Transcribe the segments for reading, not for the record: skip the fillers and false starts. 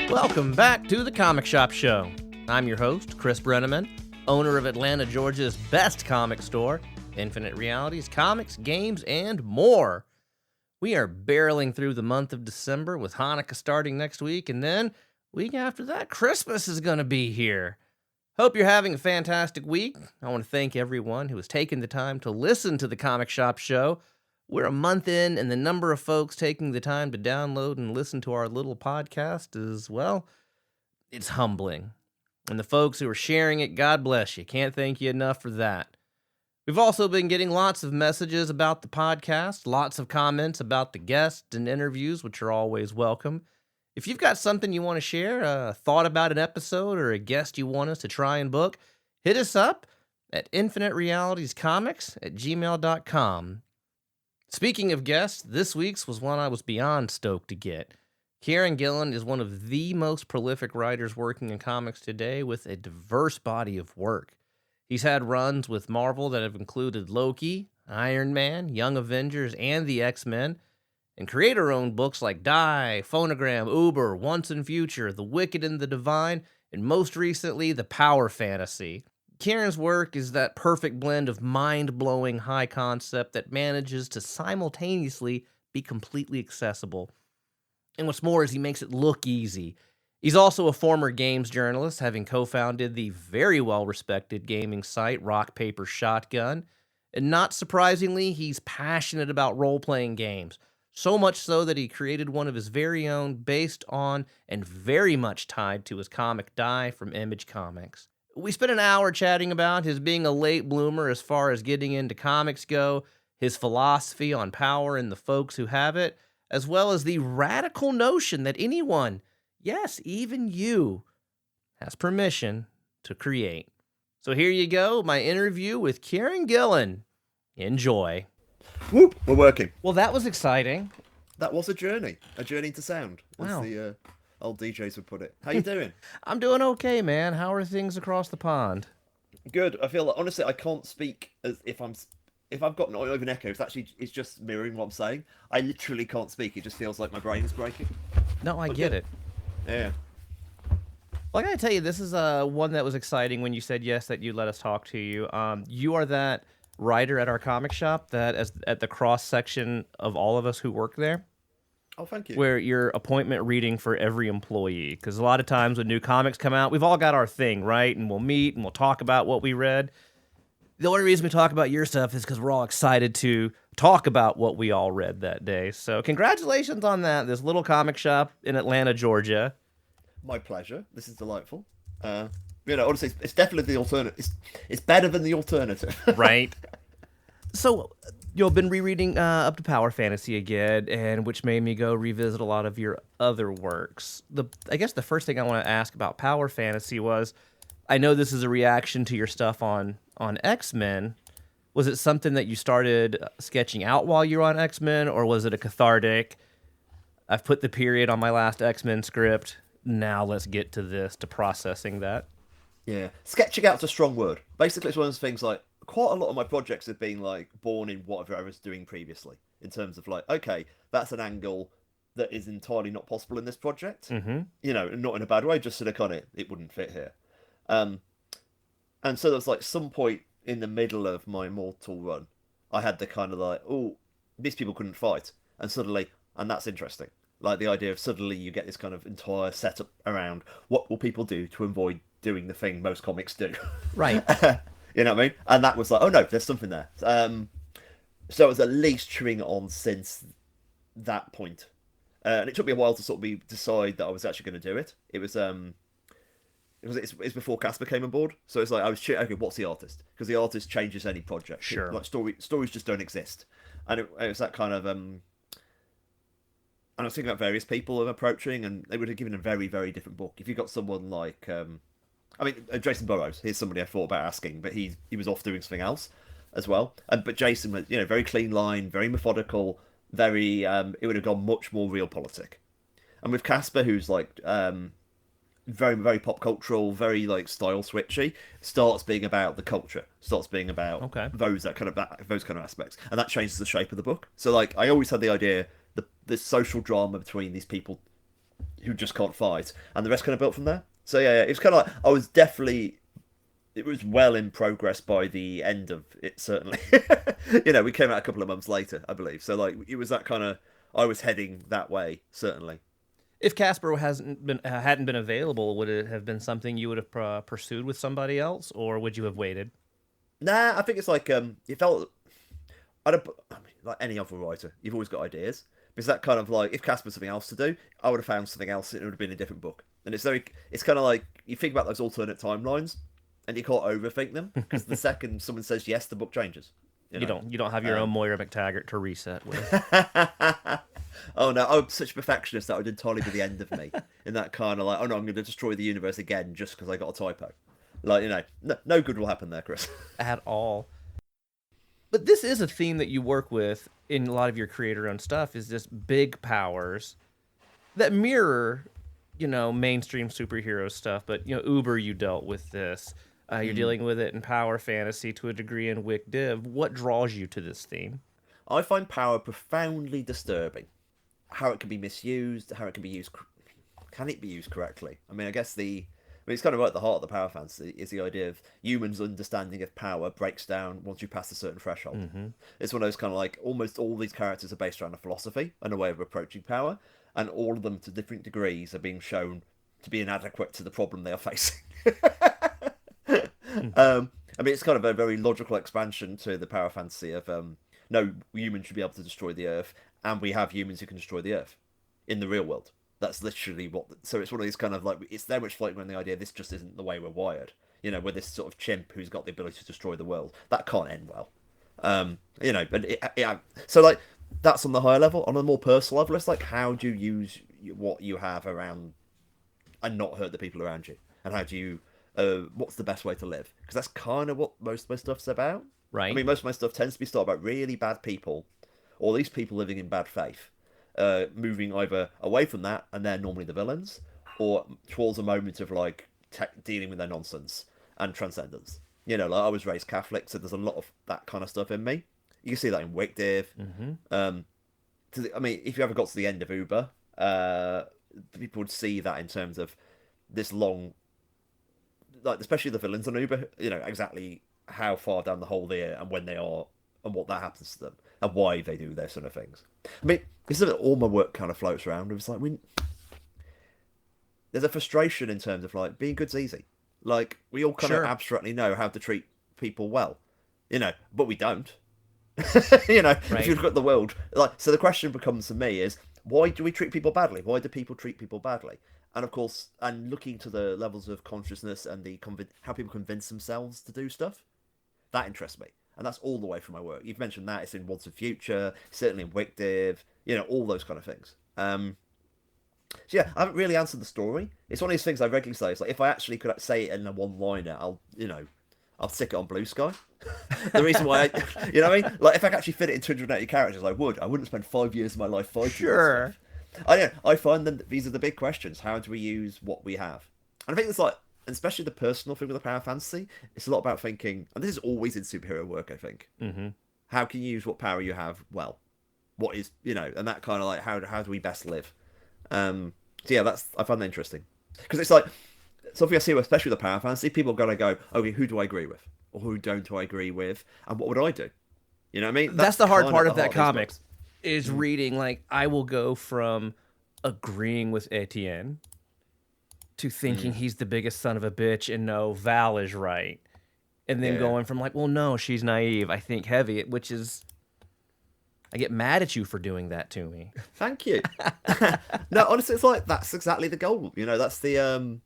Welcome back to the Comic Shop Show. I'm your host, Chris Brenneman, owner of Atlanta, Georgia's best comic store, Infinite Realities, comics, games, and more. We are barreling through the month of December with Hanukkah starting next week, and then week after that, Christmas is going to be here. Hope you're having a fantastic week. I want to thank everyone who has taken the time to listen to the Comic Shop Show. We're a month in, and the number of folks taking the time to download and listen to our little podcast is, well, it's humbling. And the folks who are sharing it, God bless you. Can't thank you enough for that. We've also been getting lots of messages about the podcast, lots of comments about the guests and interviews, which are always welcome. If you've got something you want to share, a thought about an episode, or a guest you want us to try and book, hit us up at infiniterealitiescomics@gmail.com. Speaking of guests, this week's was one I was beyond stoked to get. Kieron Gillen is one of the most prolific writers working in comics today with a diverse body of work. He's had runs with Marvel that have included Loki, Iron Man, Young Avengers, and The X-Men, and creator-owned books like Die, Phonogram, Uber, Once and Future, The Wicked and the Divine, and most recently, The Power Fantasy. Kieron's work is that perfect blend of mind-blowing high concept that manages to simultaneously be completely accessible. And what's more is he makes it look easy. He's also a former games journalist, having co-founded the very well-respected gaming site Rock Paper Shotgun. And not surprisingly, he's passionate about role-playing games. So much so that he created one of his very own based on and very much tied to his comic Die from Image Comics. We spent an hour chatting about his being a late bloomer as far as getting into comics go, his philosophy on power and the folks who have it, as well as the radical notion that anyone, yes, even you, has permission to create. So here you go, my interview with Kieron Gillen. Enjoy. Whoop, we're working. Well, that was exciting. That was a journey to sound, as Wow. the old DJs would put it. How you doing? I'm doing okay, man. How are things across the pond? Good. I feel like, honestly, I can't speak as if I've got not even echo. It's just mirroring what I'm saying. I literally can't speak. It just feels like my brain is breaking. No, I get it. Yeah. Well, I gotta tell you, this is one that was exciting when you said yes that you'd let us talk to you. You are that writer at our comic shop that is at the cross section of all of us who work there. Oh, thank you. Where you're appointment reading for every employee. Because a lot of times when new comics come out, we've all got our thing, right? And we'll meet and we'll talk about what we read. The only reason we talk about your stuff is because we're all excited to talk about what we all read that day. So congratulations on that. This little comic shop in Atlanta, Georgia. My pleasure. This is delightful. Honestly, it's definitely the alternative. It's better than the alternative. Right. So you've been rereading up to Power Fantasy again, and which made me go revisit a lot of your other works. I guess the first thing I want to ask about Power Fantasy was, I know this is a reaction to your stuff on X-Men. Was it something that you started sketching out while you were on X-Men, or was it a cathartic, I've put the period on my last X-Men script, now let's get to this, to processing that? Yeah. Sketching out's a strong word. Basically, it's one of those things like, quite a lot of my projects have been like born in whatever I was doing previously, in terms of like, okay, that's an angle that is entirely not possible in this project. Mm-hmm. Not in a bad way, just sort of kind of, it wouldn't fit here. And so there was like some point in the middle of my Immortal run, I had the kind of like, oh, these people couldn't fight. And suddenly, and that's interesting. Like the idea of suddenly you get this kind of entire setup around what will people do to avoid doing the thing most comics do. Right. You know what I mean? And that was like, oh no, there's something there. So it was at least chewing on since that point. And it took me a while to sort of decide that I was actually going to do it. It's before Casper came on board. So it's like, I was okay, what's the artist? Because the artist changes any project. Sure. Like stories just don't exist. And it was that kind of, and I was thinking about various people I'm approaching, and they would have given a very, very different book. If you got someone like, Jason Burrows, here's somebody I thought about asking, but he was off doing something else as well. But Jason was, very clean line, very methodical, very, it would have gone much more realpolitik. And with Casper, who's like, very, very pop cultural, very like style switchy, starts being about the culture, starts being about those kind of aspects, and that changes the shape of the book. So like, I always had the idea, the social drama between these people who just can't fight, and the rest kind of built from there. So yeah, it's kind of like I was definitely it was well in progress by the end of it. Certainly, we came out a couple of months later, I believe. So like it was that kind of I was heading that way certainly. If Casper hadn't been available, would it have been something you would have pursued with somebody else, or would you have waited? Nah, I think it's like it felt. I mean, like any other writer, you've always got ideas. Because that kind of like if Casper's something else to do, I would have found something else. It would have been a different book. And it's kind of like you think about those alternate timelines, and you can't overthink them because the second someone says yes, the book changes. You don't have your own Moira McTaggart to reset with. Oh no, I'm such a perfectionist that would entirely be the end of me. In that kind of like, oh no, I'm going to destroy the universe again just because I got a typo. Like no good will happen there, Chris. At all. But this is a theme that you work with in a lot of your creator-owned stuff. Is just big powers that mirror, mainstream superhero stuff. But Uber, you dealt with this. You're dealing with it in power fantasy to a degree in Wick Div. What draws you to this theme? I find power profoundly disturbing. How it can be misused, how it can be used. Can it be used correctly? I mean, I guess it's kind of right at the heart of the power fantasy is the idea of humans' understanding of power breaks down once you pass a certain threshold. Mm-hmm. It's one of those kind of like almost all these characters are based around a philosophy and a way of approaching power, and all of them to different degrees are being shown to be inadequate to the problem they are facing. I mean, it's kind of a very logical expansion to the power fantasy of no, humans should be able to destroy the Earth, and we have humans who can destroy the Earth in the real world. That's literally what. So it's one of these kind of like it's very much floating around the idea this just isn't the way we're wired. We're this sort of chimp who's got the ability to destroy the world. That can't end well. But so like that's on the higher level. On a more personal level, it's like how do you use what you have around and not hurt the people around you, and how do you what's the best way to live? Because that's kind of what most of my stuff's about. Right. I mean, most of my stuff tends to be started about really bad people, or these people living in bad faith, moving either away from that, and they're normally the villains, or towards a moment of like dealing with their nonsense and transcendence. Like I was raised Catholic, so there's a lot of that kind of stuff in me. You can see that in Wick Div. Mm-hmm. I mean, if you ever got to the end of Uber, people would see that in terms of this long, like especially the villains on Uber. Exactly how far down the hole they are and when they are and what that happens to them and why they do their sort of things. I mean, this is all my work kind of floats around. It's like there's a frustration in terms of like being good's easy. Like we all kind of abstractly know how to treat people well, but we don't. Right. If you look at the world, like so, the question becomes to me is why do we treat people badly? Why do people treat people badly? And of course, and looking to the levels of consciousness and how people convince themselves to do stuff. That interests me, and that's all the way from my work. You've mentioned that it's in Once and Future, certainly in Wick Div, all those kind of things. So yeah, I haven't really answered the story. It's one of these things I regularly say. It's like if I actually could say it in a one-liner, I'll stick it on Blue Sky. The reason why, you know what I mean? Like if I could actually fit it in 280 characters, I would. I wouldn't spend 5 years of my life fighting. Sure. I find that these are the big questions. How do we use what we have? And I think it's like. And especially the personal thing with the power fantasy, it's a lot about thinking, and this is always in superhero work, I think. Mm-hmm. How can you use what power you have well? What is, and that kind of like, how do we best live? So yeah, I find that interesting. Because it's like, something I see, especially with the power fantasy, people are going to go, okay, who do I agree with? Or who don't I agree with? And what would I do? You know what I mean? That's the hard part of that comic, is reading, like, I will go from agreeing with Etienne to thinking he's the biggest son of a bitch and no, Val is right. And then going from like, well, no, she's naive. I think heavy, which is, I get mad at you for doing that to me. Thank you. No, honestly, it's like, that's exactly the goal. That's the,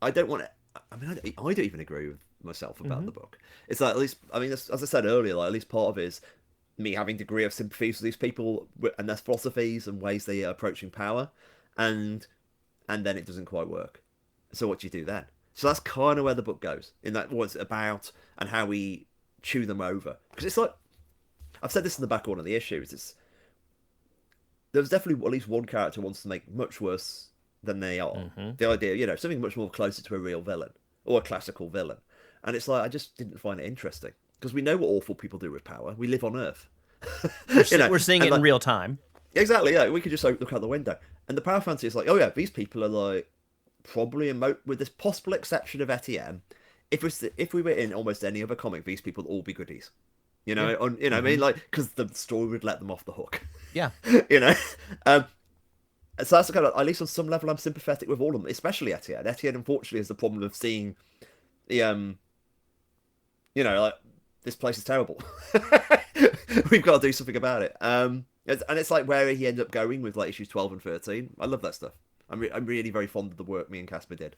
I don't want to, I mean, I don't even agree with myself about the book. It's like, at least, I mean, as I said earlier, like, at least part of it is me having a degree of sympathies with these people and their philosophies and ways they are approaching power. And then it doesn't quite work. So what do you do then? So that's kind of where the book goes, in that what it's about and how we chew them over. Because it's like, I've said this in the back of one of the issues, there's definitely at least one character who wants to make much worse than they are. Mm-hmm. The idea, something much more closer to a real villain, or a classical villain. And it's like, I just didn't find it interesting. Because we know what awful people do with power. We live on Earth. We're seeing it in real time. Exactly, yeah. We could just look out the window. And the power fantasy is like, oh yeah, these people are like probably with this possible exception of Etienne. If we were in almost any other comic, these people would all be goodies. Yeah. I mean, like, because the story would let them off the hook. Yeah. you know, um, so that's the kind of, at least on some level, I'm sympathetic with all of them, especially Etienne. Etienne, unfortunately, has the problem of seeing the like, this place is terrible. We've got to do something about it. And it's like where he ended up going with like issues 12 and 13. I love that stuff. I'm really very fond of the work me and Casper did.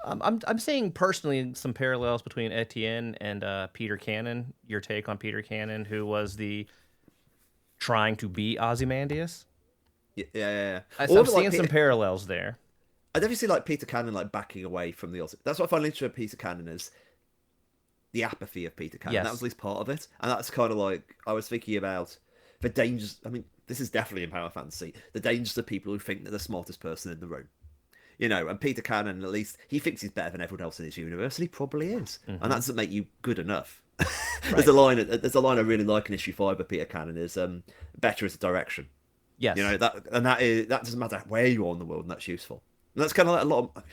I'm seeing personally some parallels between Etienne and Peter Cannon. Your take on Peter Cannon, who was the trying to be Ozymandias. Yeah. I'm seeing some parallels there. I definitely see like Peter Cannon like backing away from the Oz. That's what I find interesting with Peter Cannon is the apathy of Peter Cannon. Yes. That was at least part of it, and that's kind of like I was thinking about the dangers. I mean, this is definitely in power fantasy. The dangers of people who think they're the smartest person in the room. And Peter Cannon, at least, he thinks he's better than everyone else in his universe, and he probably is. And that doesn't make you good enough. There's a line I really like in issue 5 of Peter Cannon is better is a direction. Yes. That doesn't matter where you are in the world, and that's useful. And that's kind of like a lot of.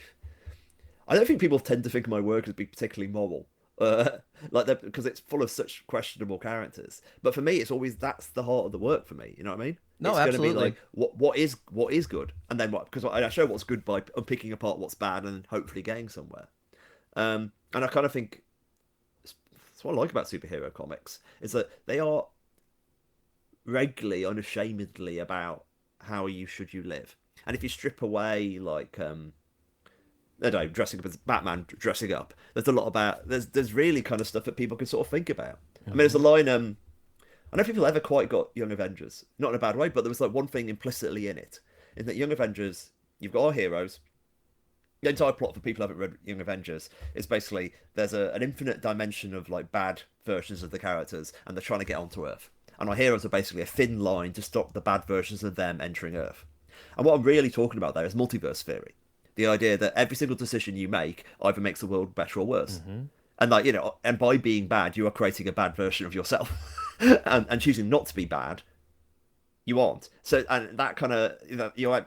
I don't think people tend to think of my work as being particularly moral, because it's full of such questionable characters. But for me, it's always that's the heart of the work for me. You know what I mean? No, it's absolutely. Going to be like what is good, and then what? Because I show what's good by picking apart what's bad and hopefully getting somewhere. And I kind of think that's what I like about superhero comics is that they are regularly, unashamedly about how you live. And if you strip away like I don't know, dressing up as Batman, dressing up, there's a lot about there's really kind of stuff that people can sort of think about. I mean, there's a line I don't know if people ever quite got Young Avengers, not in a bad way, but there was like one thing implicitly in it, in that Young Avengers, you've got our heroes. The entire plot for people who haven't read Young Avengers is basically there's an infinite dimension of like bad versions of the characters, and they're trying to get onto Earth. And our heroes are basically a thin line to stop the bad versions of them entering Earth. And what I'm really talking about there is multiverse theory. The idea that every single decision you make either makes the world better or worse. And like, and by being bad, you are creating a bad version of yourself. and choosing not to be bad, you aren't. So, and that kind of, you're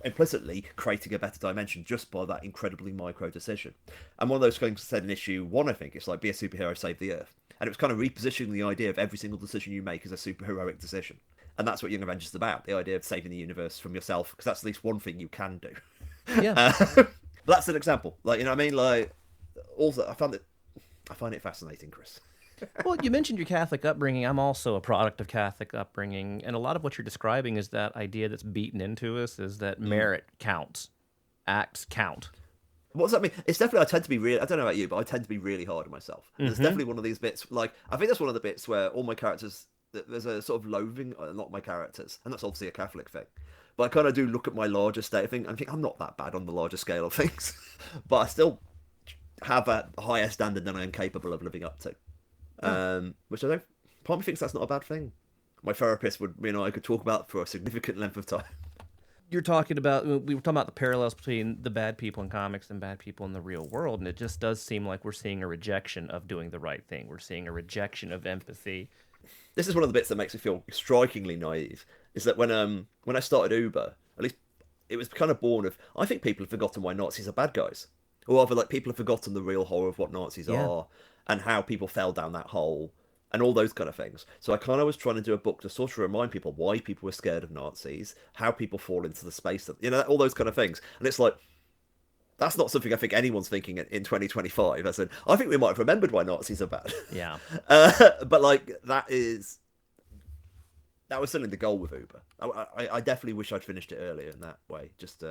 implicitly creating a better dimension just by that incredibly micro decision. And one of those things said in issue 1, I think, it's like, be a superhero, save the Earth. And it was kind of repositioning the idea of every single decision you make as a superheroic decision. And that's what Young Avengers is about, the idea of saving the universe from yourself, because that's at least one thing you can do. Yeah. But that's an example. Like, you know what I mean? Like, also, I find it fascinating, Chris. Well, you mentioned your Catholic upbringing. I'm also a product of Catholic upbringing. And a lot of what you're describing is that idea that's beaten into us is that merit counts. Acts count. What does that mean? It's definitely, I tend to be really, I don't know about you, but I tend to be really hard on myself. There's definitely one of these bits, like, I think that's one of the bits where all my characters, there's a sort of loathing on a lot of my characters, and that's obviously a Catholic thing. But I kind of do look at my larger state of thing and think I'm not that bad on the larger scale of things. But I still have a higher standard than I'm capable of living up to. Which I don't, part of me thinks that's not a bad thing. My therapist would, I could talk about for a significant length of time. We were talking about the parallels between the bad people in comics and bad people in the real world, and it just does seem like we're seeing a rejection of doing the right thing. We're seeing a rejection of empathy. This is one of the bits that makes me feel strikingly naive, is that when I started Uber, at least it was kind of born of, I think people have forgotten why Nazis are bad guys. Or rather, like, people have forgotten the real horror of what Nazis are, and how people fell down that hole, and all those kind of things. So I kind of was trying to do a book to sort of remind people why people were scared of Nazis, how people fall into the space, all those kind of things. And it's like, that's not something I think anyone's thinking in 2025. I think we might have remembered why Nazis are bad. Yeah. But like, that was certainly the goal with Uber. I definitely wish I'd finished it earlier in that way. Just,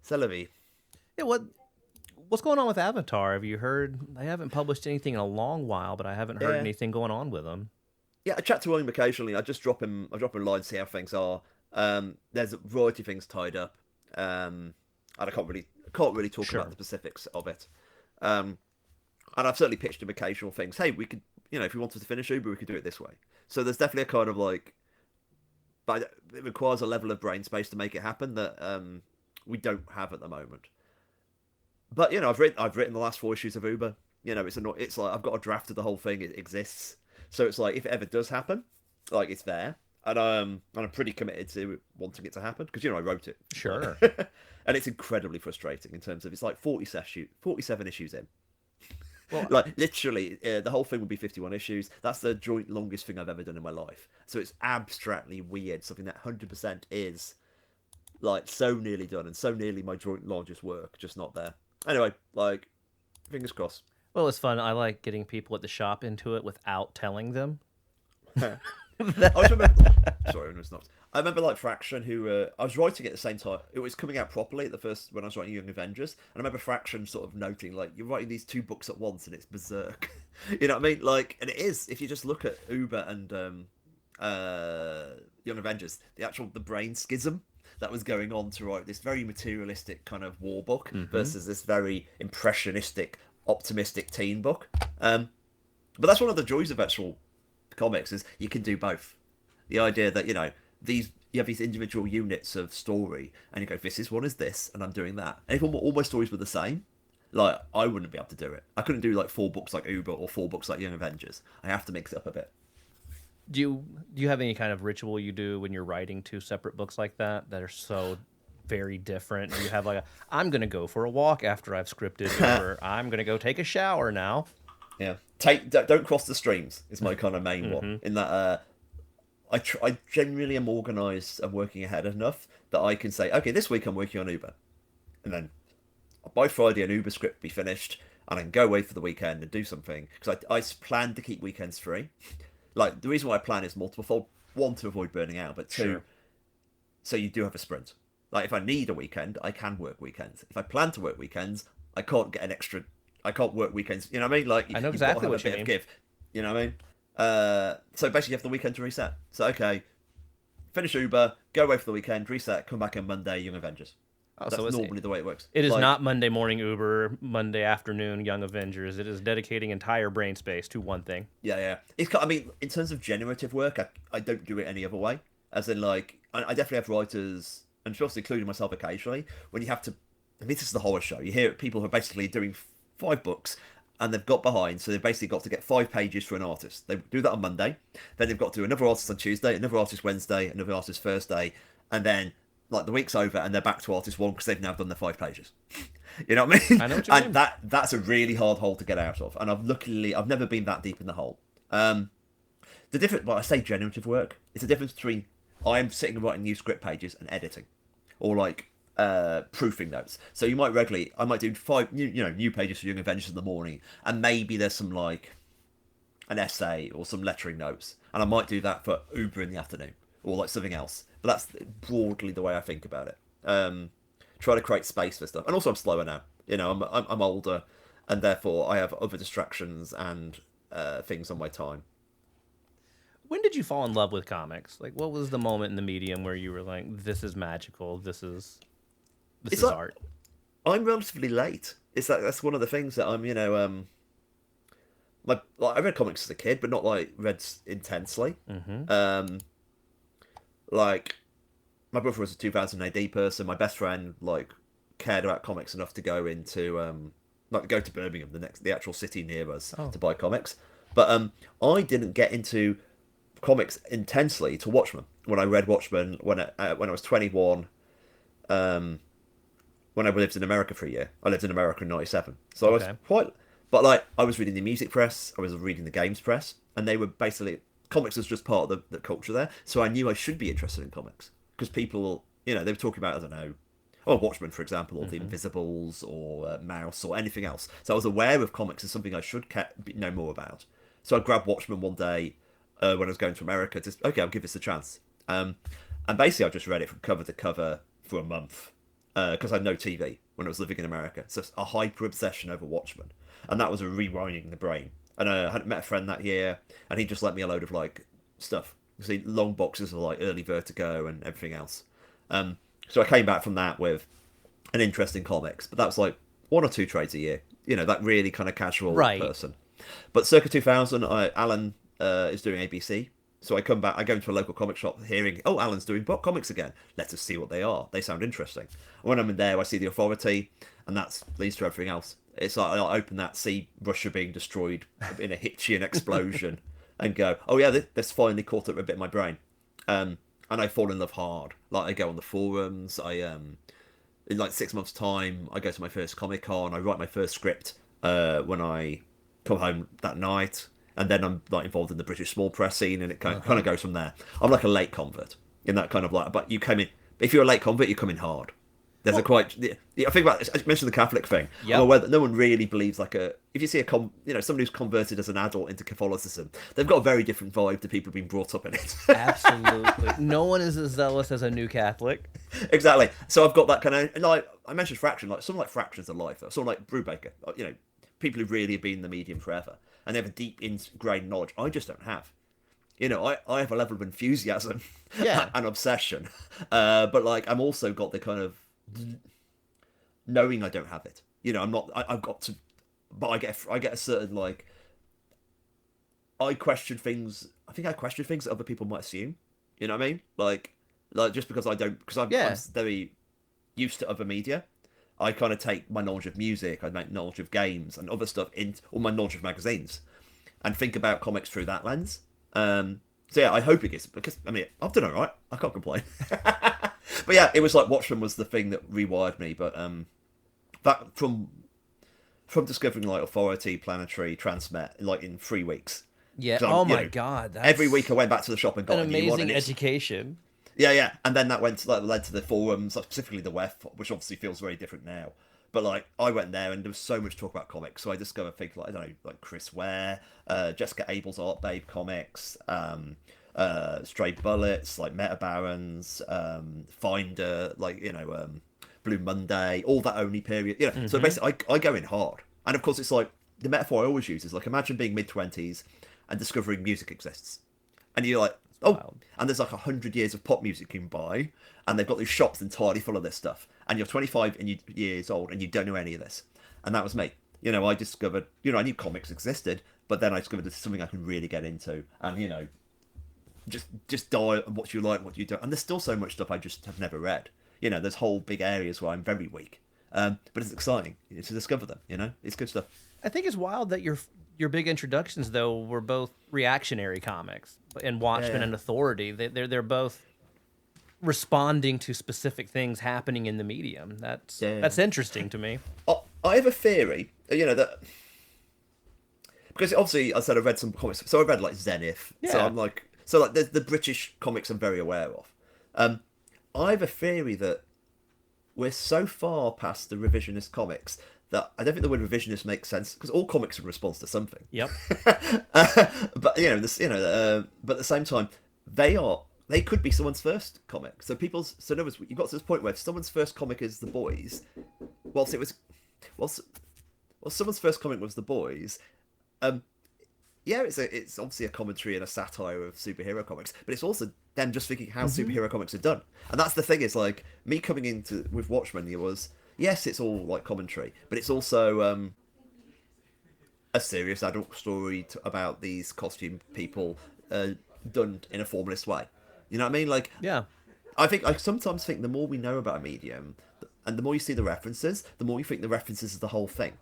c'est la vie. Yeah, what's going on with Avatar? Have you heard? They haven't published anything in a long while, but I haven't heard anything going on with them. Yeah, I chat to William occasionally. I drop him a line, see how things are. There's a variety of things tied up. And I can't really talk about the specifics of it. And I've certainly pitched him occasional things. Hey, we could, if we wanted to finish Uber, we could do it this way. So there's definitely a kind of like, but it requires a level of brain space to make it happen that we don't have at the moment. But I've written the last 4 issues of Uber. It's like I've got a draft of the whole thing. It exists. So it's like if it ever does happen, like, it's there. and I'm pretty committed to wanting it to happen because I wrote it. Sure. And it's incredibly frustrating in terms of it's like 47 issues in. Well, Like literally, the whole thing would be 51 issues. That's the joint longest thing I've ever done in my life. So it's abstractly weird. Something that 100% is like so nearly done and so nearly my joint largest work, just not there. Anyway, like fingers crossed. well, it's fun. I like getting people at the shop into it without telling them. I always remember. Sorry, I stopped. I remember like Fraction, who I was writing at the same time. It was coming out properly at the first when I was writing Young Avengers, and I remember Fraction sort of noting like you're writing these two books at once and it's berserk. You know what I mean? Like, and it is if you just look at Uber and Young Avengers, the brain schism that was going on to write this very materialistic kind of war book versus this very impressionistic, optimistic teen book. But that's one of the joys of actual comics is you can do both. The idea that you have these individual units of story, and you go, this is one is this, and I'm doing that. And if all my stories were the same, like I wouldn't be able to do it. I couldn't do like 4 books like Uber or 4 books like Young Avengers. I have to mix it up a bit. Do you have any kind of ritual you do when you're writing 2 separate books like that are so very different? Do you have like I'm gonna go for a walk after I've scripted, or I'm gonna go take a shower now? Yeah, don't cross the streams is my kind of main one. In that, I generally am organised and working ahead enough that I can say, okay, this week I'm working on Uber, and then by Friday an Uber script will be finished, and I can go away for the weekend and do something because I plan to keep weekends free. Like the reason why I plan is multiple-fold: 1, to avoid burning out, but 2, Sure. so you do have a sprint. Like if I need a weekend, I can work weekends. If I plan to work weekends, I can't get an extra. I can't work weekends. You know what I mean? Like I know you've got to exactly have what a you bit mean. of give. You know what I mean? So basically, you have the weekend to reset. So okay, finish Uber, go away for the weekend, reset, come back on Monday, Young Avengers. Oh, That's so normally the way it works. it is Like, not Monday morning Uber, Monday afternoon Young Avengers. It is dedicating entire brain space to one thing. yeah. I mean, in terms of generative work, I don't do it any other way. As in, like, I definitely have writers, and especially including myself occasionally, when you have to. I mean, this is the horror show. You hear people who are basically doing 5 books, and they've got behind, so they've basically got to get 5 pages for an artist. They do that on Monday, then they've got to do another artist on Tuesday, another artist Wednesday, another artist Thursday, and then like the week's over and they're back to artist 1 because they've now done their 5 pages. You know what I mean? I know what you and mean. that's a really hard hole to get out of, and I've never been that deep in the hole. The difference, well, I say generative work. It's a difference between I'm sitting and writing new script pages and editing, or like proofing notes. So I might do 5 new pages for Young Avengers in the morning, and maybe there's some like an essay or some lettering notes, and I might do that for Uber in the afternoon or like something else. But that's broadly the way I think about it. Try to create space for stuff, and also I'm slower now. I'm older, and therefore I have other distractions and things on my time. When did you fall in love with comics? Like, what was the moment in the medium where you were like, "This is magical. This is Like, art." I'm relatively late. It's like that's one of the things that I read comics as a kid, but not like read intensely. Like my brother was a 2000 AD person. My best friend like cared about comics enough to go into go to Birmingham, the actual city near us, to buy comics. But I didn't get into comics intensely to Watchmen. When I read Watchmen when I was 21, when I lived in America for a year. I lived in America in '97, so I was quite. But like I was reading the music press, I was reading the games press, and they were basically comics was just part of the culture there. So I knew I should be interested in comics because people, they were talking about, I don't know, Watchmen, for example, or The Invisibles, or Mouse, or anything else. So I was aware of comics as something I should know more about. So I grabbed Watchmen one day when I was going to America. I'll give this a chance. And basically I just read it from cover to cover for a month because I had no TV when I was living in America. So it's a hyper obsession over Watchmen. And that was a rewinding the brain. And I had met a friend that year, and he just lent me a load of like stuff. See, long boxes of like early Vertigo and everything else. So I came back from that with an interest in comics, but that was like 1 or 2 trades a year. That really kind of casual person. But circa 2000, Alan is doing ABC. So I come back, I go into a local comic shop hearing, Alan's doing comics again. Let us see what they are. They sound interesting. And when I'm in there, I see The Authority, and that leads to everything else. It's like I open that, see Russia being destroyed in a Hitchian explosion, and go, oh yeah, this finally caught up a bit of my brain. And I fall in love hard. Like I go on the forums. In like 6 months' time, I go to my first Comic Con. I write my first script when I come home that night, and then I'm like involved in the British small press scene, and it kind of goes from there. I'm like a late convert in that kind of like. But you come in. If you're a late convert, you come in hard. There's a quite. I think about. I mentioned the Catholic thing. Yep. I'm aware that no one really believes like a. If you see somebody who's converted as an adult into Catholicism, they've got a very different vibe to people being brought up in it. Absolutely. No one is as zealous as a new Catholic. Exactly. So I've got that kind of like I mentioned Fraction, like some like fractions of life, sort of like Brubaker. People who really have been in the medium forever and they have a deep ingrained knowledge. I just don't have. I have a level of enthusiasm and obsession, but like I'm also got the kind of knowing I don't have it. I'm not. I've got to, but I get a certain like. I question things. I think I question things that other people might assume. You know what I mean? Like just because I don't, because I'm very used to other media. I kind of take my knowledge of music, I make knowledge of games and other stuff or my knowledge of magazines, and think about comics through that lens. So yeah, I hope it gets, because I mean I've done alright. I can't complain. But yeah, it was like Watchmen was the thing that rewired me. But that from discovering like Authority, Planetary, Transmet like in 3 weeks. Yeah. Oh my god. That's every week I went back to the shop and got an a new one. amazing education. Yeah, and then that led to the forums, like specifically the WEF, which obviously feels very different now. But like I went there and there was so much talk about comics, so I discovered things like I don't know, like Chris Ware, Jessica Abel's Art Babe comics, Stray Bullets, like Meta Barons, Finder, like Blue Monday, all that Only period. So basically I go in hard, and of course it's like the metaphor I always use is like imagine being mid-20s and discovering music exists, and you're like. Wild. And there's like 100 years of pop music you can buy, and they've got these shops entirely full of this stuff. And you're 25 years old, and you don't know any of this. And that was me. I discovered, I knew comics existed, but then I discovered there's something I can really get into, and just dial on what you like, what you don't. And there's still so much stuff I just have never read. There's whole big areas where I'm very weak, but it's exciting to discover them. It's good stuff. I think it's wild that your big introductions though were both reactionary comics, and Watchmen and Authority. They're both responding to specific things happening in the medium. That's interesting to me. I have a theory, that because obviously I said I read some comics, so I read like Zenith. Yeah. So I'm like, the British comics I'm very aware of. I have a theory that we're so far past the revisionist comics that I don't think the word revisionist makes sense, because all comics are in response to something. Yep. But but at the same time, they could be someone's first comic. So in other words, you got to this point where someone's first comic is The Boys, whilst someone's first comic was The Boys. It's obviously a commentary and a satire of superhero comics, but it's also them just thinking how superhero comics are done. And that's the thing, is like me coming into with Watchmen, it was. Yes, it's all like commentary, but it's also a serious adult story about these costume people done in a formalist way. You know what I mean? Like, yeah. I sometimes think the more we know about a medium, and the more you see the references, the more you think the references is the whole thing.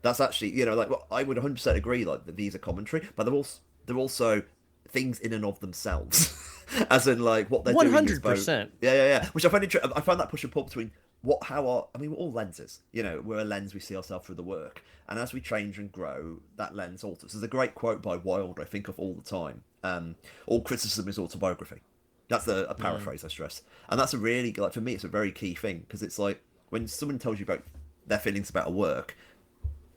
That's actually, I would 100% agree, like that these are commentary, but they're also things in and of themselves, as in like what they're 100%. doing. Yeah. Which I find interesting. I find that push and pull between. We're all lenses. We're a lens, we see ourselves through the work. And as we change and grow, that lens alters. There's a great quote by Wilde I think of all the time. All criticism is autobiography. That's a paraphrase, I stress. And that's a really, like, for me, it's a very key thing, because it's like, when someone tells you about their feelings about a work,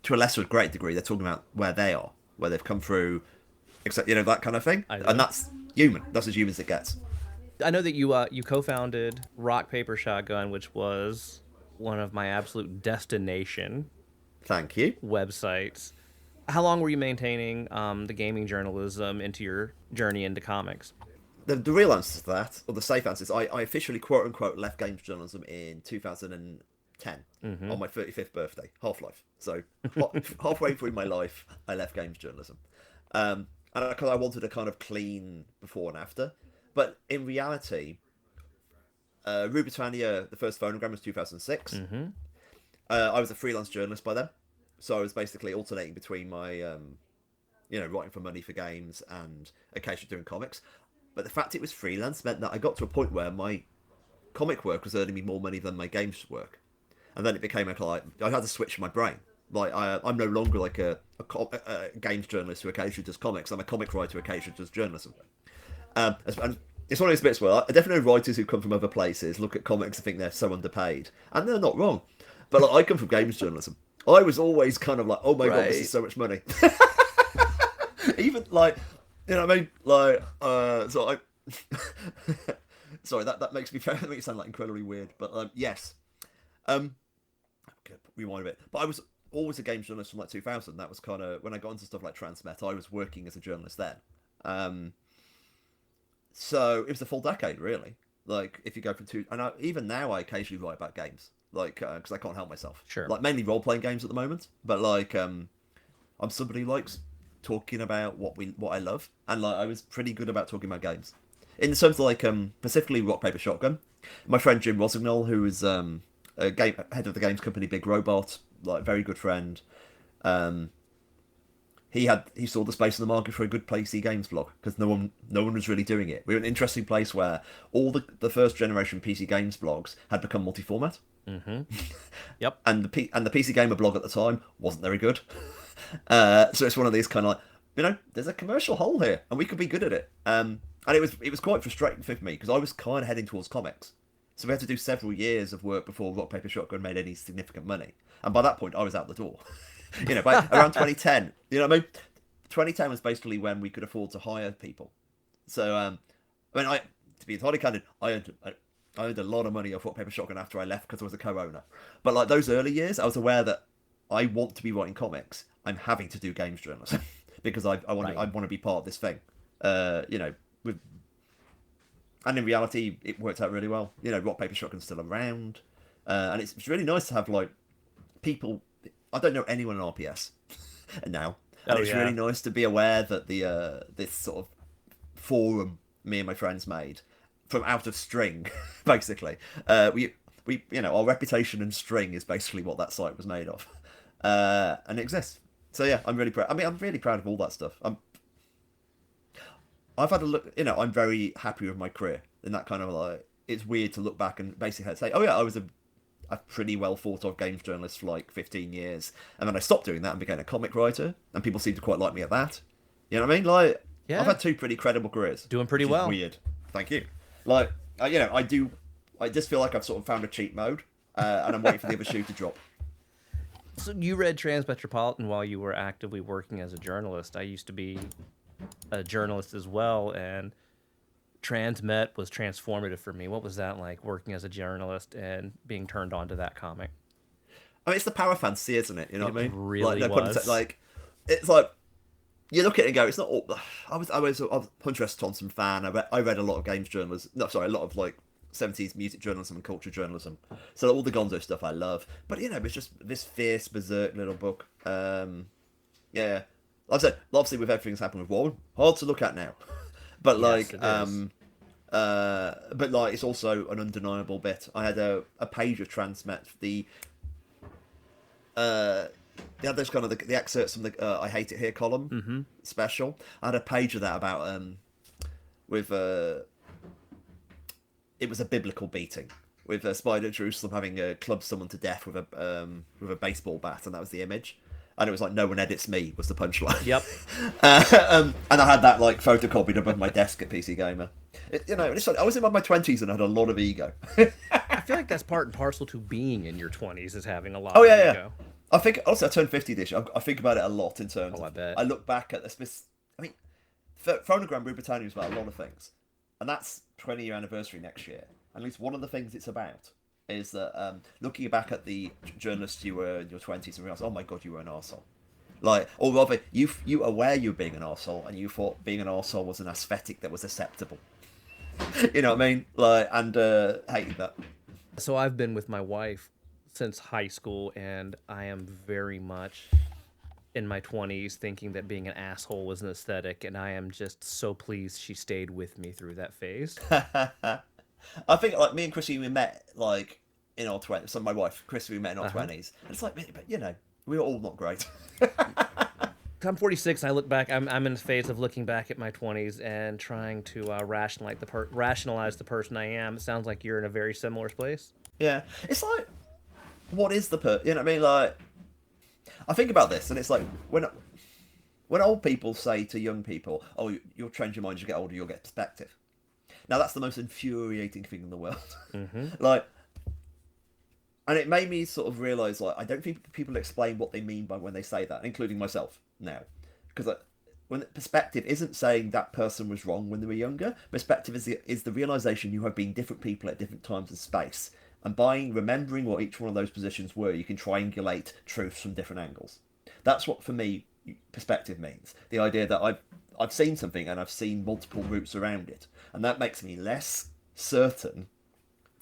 to a lesser or great degree, they're talking about where they are, where they've come through, except, that kind of thing. And that's human. That's as human as it gets. I know that you co-founded Rock Paper Shotgun, which was one of my absolute destination. Thank you. Websites. How long were you maintaining the gaming journalism into your journey into comics? The real answer to that, or the safe answer, is I officially quote unquote left games journalism in 2010 on my 35th birthday, Half-Life. So halfway through my life, I left games journalism, and because I wanted a kind of clean before and after. But in reality, Rubritannia, the first Phonogram, was 2006. I was a freelance journalist by then, so I was basically alternating between my, writing for money for games and occasionally doing comics. But the fact it was freelance meant that I got to a point where my comic work was earning me more money than my games work, and then it became like I had to switch my brain. Like I'm no longer like a games journalist who occasionally does comics. I'm a comic writer who occasionally does journalism. And it's one of those bits where I definitely know writers who come from other places look at comics and think they're so underpaid, and they're not wrong. But like, I come from games journalism. I was always kind of like, oh my god, this is so much money. Even like, you know what I mean? Like, so I. Sorry, that makes me sound like incredibly weird, but yes. Rewind a bit. But I was always a games journalist from like 2000. That was kind of when I got into stuff like Transmet. I was working as a journalist then. So it was a full decade, really. Like if you go from even now I occasionally write about games, like because I can't help myself. Sure. Like mainly role playing games at the moment, but like I'm somebody who likes talking about what I love, and like I was pretty good about talking about games. In terms of like specifically Rock Paper Shotgun, my friend Jim Rosignol, who is head of the games company Big Robot, like very good friend. He saw the space in the market for a good PC games blog because no one was really doing it. We were in an interesting place where all the first generation PC games blogs had become multi-format. Mm-hmm. Yep. And the PC Gamer blog at the time wasn't very good. So it's one of these kind of like, there's a commercial hole here, and we could be good at it. And it was quite frustrating for me because I was kind of heading towards comics. So we had to do several years of work before Rock Paper Shotgun made any significant money. And by that point, I was out the door. By around 2010, you know what I mean? 2010 was basically when we could afford to hire people. So, to be entirely candid, I earned a lot of money off Rock Paper Shotgun after I left because I was a co-owner. But like those early years, I was aware that I want to be writing comics. I'm having to do games journalism because I want to be part of this thing. And in reality, it worked out really well. Rock Paper Shotgun's still around, and it's really nice to have like people. I don't know anyone in RPS now, and it's really nice to be aware that the this sort of forum me and my friends made from out of string, basically. We our reputation and string is basically what that site was made of, and it exists. So yeah, I'm really proud. I'm really proud of all that stuff. I've had a look. I'm very happy with my career, and that kind of like it's weird to look back and basically say, oh yeah, I was a pretty well thought of games journalist for like 15 years, and then I stopped doing that and became a comic writer, and people seem to quite like me at that. You know what I mean? Like, yeah. I've had two pretty credible careers. Doing pretty well. Weird. Thank you. Like, I just feel like I've sort of found a cheat mode, and I'm waiting for the other shoe to drop. So you read Transmetropolitan while you were actively working as a journalist. I used to be a journalist as well, and Transmet was transformative for me. What was that like, working as a journalist and being turned on to that comic? It's the power fantasy, isn't it? You know what I mean? Really was. It's like you look at it and go, it's not all. I was a Hunter S. Thompson fan. I read a lot of games journalism. No, sorry, a lot of like 70s music journalism and culture journalism. So all the Gonzo stuff I love. But it's just this fierce, berserk little book. Yeah. Like I said, obviously with everything that's happened with Warren, hard to look at now. But like, but like, it's also an undeniable bit. I had a page of Transmet. They had those kind of the excerpts from the I Hate It Here column special. I had a page of that about with it was a biblical beating with Spider Jerusalem having clubbed someone to death with a baseball bat, and that was the image. And it was like, no one edits me was the punchline. Yep. And I had that like photocopied above my desk at PC Gamer. It's like, I was in my 20s and I had a lot of ego. I feel like that's part and parcel to being in your 20s, is having a lot of ego. Yeah. I think also I turned 50 this year. I think about it a lot in terms. I bet. I look back at this. Phonogram Rue Britannia is about a lot of things, and that's 20-year anniversary next year. And at least one of the things it's about is that looking back at the journalists you were in your 20s and realize, oh my god, you were an arsehole. Like, or rather, you were aware you were being an arsehole, and you thought being an arsehole was an aesthetic that was acceptable. You know what I mean? Like, and hated that. So I've been with my wife since high school, and I am very much in my 20s thinking that being an asshole was an aesthetic, and I am just so pleased she stayed with me through that phase. I think like me and Chrissy, we met like in our 20s. So my wife, Chrissy, we met in our 20s. And it's like, but we were all not great. I'm 46. And I look back. I'm in a phase of looking back at my 20s and trying to rationalize the person I am. It sounds like you're in a very similar place. Yeah, it's like, what is you know what I mean? Like, I think about this, and it's like when old people say to young people, "Oh, you'll change your mind as you get older. You'll get perspective." Now that's the most infuriating thing in the world. Like, and it made me sort of realize, like, I don't think people explain what they mean by when they say that, including myself now, because when perspective isn't saying that person was wrong when they were younger. Perspective is the realization you have been different people at different times and space, and by remembering what each one of those positions were, you can triangulate truths from different angles. That's what, for me, perspective means. The idea that I've seen something and I've seen multiple routes around it, and that makes me less certain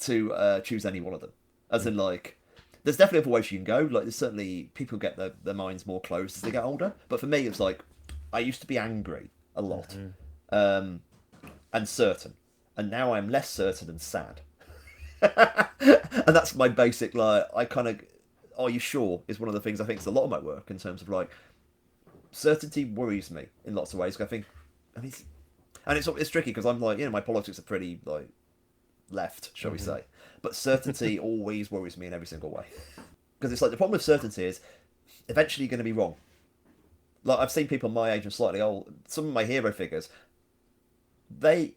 to choose any one of them. As in, like, there's definitely other ways you can go. Like, there's certainly people get their minds more closed as they get older. But for me, it's like, I used to be angry a lot, and certain, and now I'm less certain and sad. And that's my basic, like, I kind of, are you sure, is one of the things I think is a lot of my work, in terms of, like, certainty worries me in lots of ways. I think, I mean, and it's tricky because I'm like, my politics are pretty, like, left, shall we say, but certainty always worries me in every single way, because it's like, the problem with certainty is eventually you're going to be wrong. Like, I've seen people my age and slightly old, some of my hero figures, their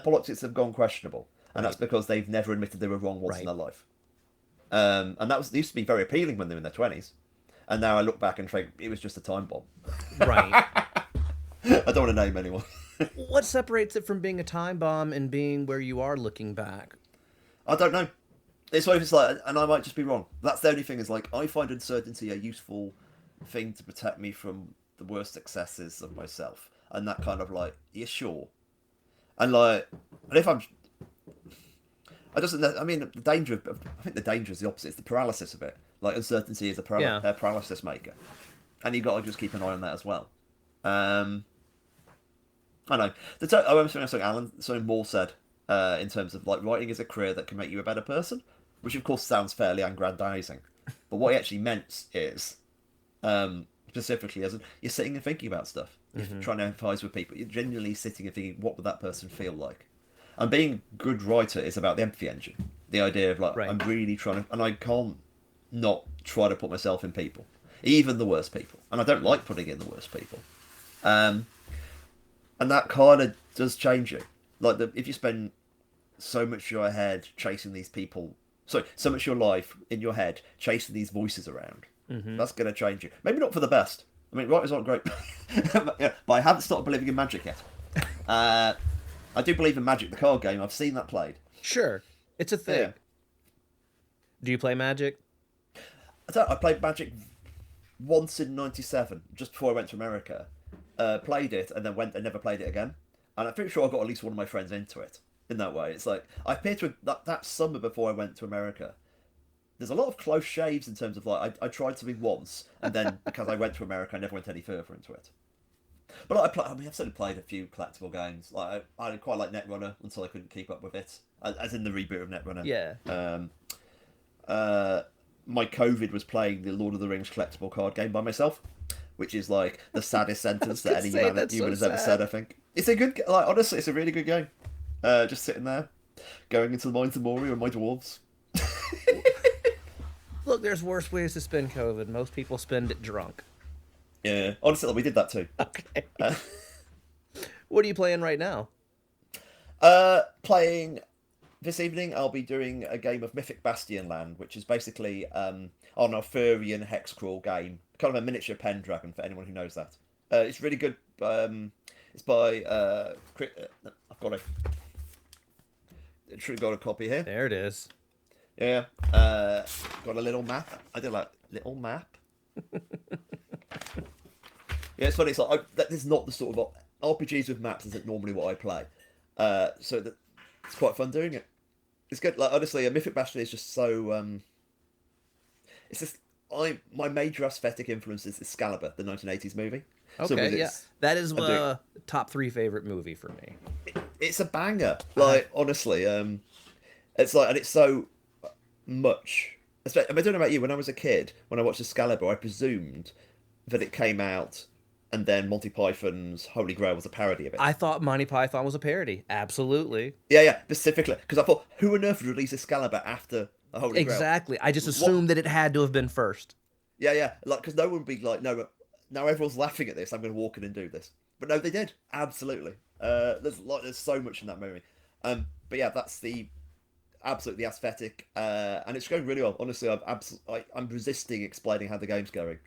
politics have gone questionable, and that's because they've never admitted they were wrong once in their life. And that used to be very appealing when they were in their 20s, and now I look back and think it was just a time bomb. Right. I don't want to name anyone. What separates it from being a time bomb and being where you are looking back? I don't know. It's what if it's like, and I might just be wrong. That's the only thing, is like, I find uncertainty a useful thing to protect me from the worst excesses of myself, and that kind of, like, you're sure, and like, and if I mean, I think the danger is the opposite. It's the paralysis of it. Like, uncertainty is a paralysis maker, and you've got to just keep an eye on that as well. I know. I remember something Moore said, in terms of, like, writing is a career that can make you a better person, which of course sounds fairly aggrandizing, but what he actually meant is, specifically, as you're sitting and thinking about stuff, you're trying to empathise with people, you're genuinely sitting and thinking, what would that person feel like? And being a good writer is about the empathy engine. The idea of, like, I'm really trying to, and I can't not try to put myself in people, even the worst people. And I don't like putting in the worst people. And that kind of does change you. Like, if you spend so much of your head chasing these people, so much of your life in your head chasing these voices around, that's going to change you. Maybe not for the best. I mean, writers aren't great. But I haven't started believing in magic yet. I do believe in Magic, the card game. I've seen that played. Sure. It's a thing. Yeah. Do you play Magic? I played Magic once in '97, just before I went to America. Played it, and then went and never played it again. And I'm pretty sure I got at least one of my friends into it in that way. It's like, I appeared to that summer before I went to America. There's a lot of close shaves in terms of, like, I tried something once, and then because I went to America, I never went any further into it. But I've certainly played a few collectible games. Like, I quite like Netrunner until I couldn't keep up with it, as in the reboot of Netrunner. Yeah. My COVID was playing the Lord of the Rings collectible card game by myself, which is, like, the saddest sentence that any human has ever said, I think. It's a good, like, honestly, it's a really good game. Just sitting there, going into the mines of Moria with my dwarves. Look, there's worse ways to spend COVID. Most people spend it drunk. Yeah, honestly, we did that too. Okay. What are you playing right now? Playing this evening, I'll be doing a game of Mythic Bastion Land, which is basically an Arthurian hex crawl game, kind of a miniature Pendragon for anyone who knows that. It's really good. It's by I've got a copy here. There it is. Yeah. Got a little map. I did like little map. Yeah, it's funny. It's like, that is not the sort of RPGs with maps isn't normally what I play. So it's quite fun doing it. It's good. Like, honestly, a Mythic Bastion is just so. It's just my major aesthetic influence is Excalibur, the 1980s movie. Okay, so yeah, that is a top 3 favorite movie for me. It's a banger. Like, honestly, it's like, and it's so much. I don't know about you. When I was a kid, when I watched Excalibur, I presumed that it came out and then Monty Python's Holy Grail was a parody of it. I thought Monty Python was a parody. Absolutely. Yeah, specifically because I thought, who on earth would release Excalibur after the Holy Grail? Exactly. I just What? assumed that it had to have been first. Yeah, like because no one would be like, no, now everyone's laughing at this. I'm going to walk in and do this, but no, they did absolutely. There's so much in that movie, but yeah, that's absolutely aesthetic, and it's going really well. Honestly, I'm resisting explaining how the game's going,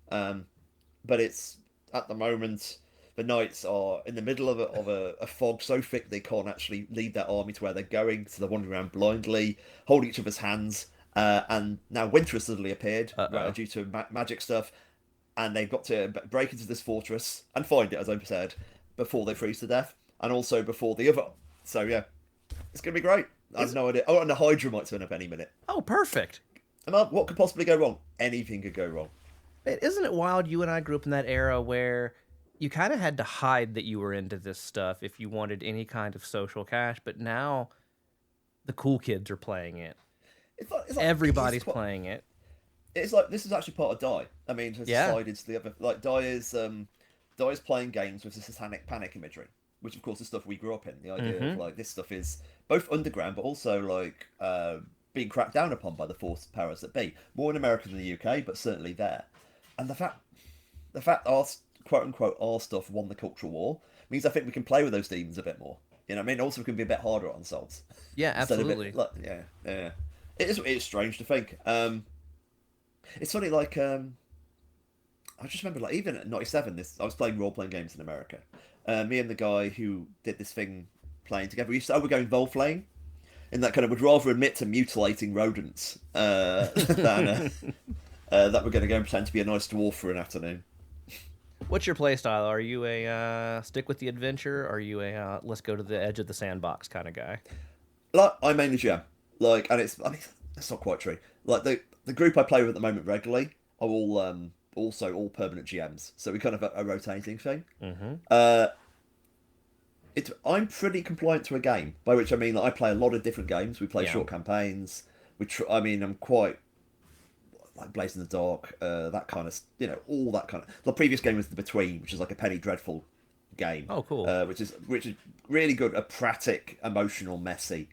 but it's at the moment the knights are in the middle of a fog so thick they can't actually lead their army to where they're going, so they're wandering around blindly, holding each other's hands. And now winter has suddenly appeared due to magic stuff, and they've got to break into this fortress and find it, as I said, before they freeze to death, and also before the other. So yeah, it's gonna be great. I have no idea. Oh, and the Hydra might turn up any minute. Oh, perfect. And what could possibly go wrong? Anything could go wrong. Isn't it wild? You and I grew up in that era where you kind of had to hide that you were into this stuff if you wanted any kind of social cash, but now the cool kids are playing it. It's like Everybody's playing it. It's like this is actually part of Die. I mean, to slide into the other, like Die is playing games with the satanic panic imagery, which of course is stuff we grew up in. The idea of like this stuff is both underground, but also like being cracked down upon by the force powers that be. More in America than the UK, but certainly there. And the fact our quote unquote our stuff won the cultural war means I think we can play with those demons a bit more. You know what I mean? Also, we can be a bit harder on ourselves. Yeah, absolutely. Yeah. It's strange to think. It's funny, like I just remember, like even at '97, I was playing role playing games in America. Me and the guy who did this thing playing together, we used to go involved playing, in that kind of would rather admit to mutilating rodents than that we're going to go and pretend to be a nice dwarf for an afternoon. What's your play style? Are you a stick with the adventure? Are you a let's go to the edge of the sandbox kind of guy? Like I mainly GM, like, and I mean that's not quite true. Like the group I play with at the moment regularly are all also all permanent GMs, so we kind of a rotating thing. I'm pretty compliant to a game, by which I mean that I play a lot of different games. We play short campaigns. I'm quite like Blaze in the Dark, that kind of, all that kind of. The previous game was The Between, which is like a Penny Dreadful game. Oh, cool. Which is really good, operatic, emotional, messy,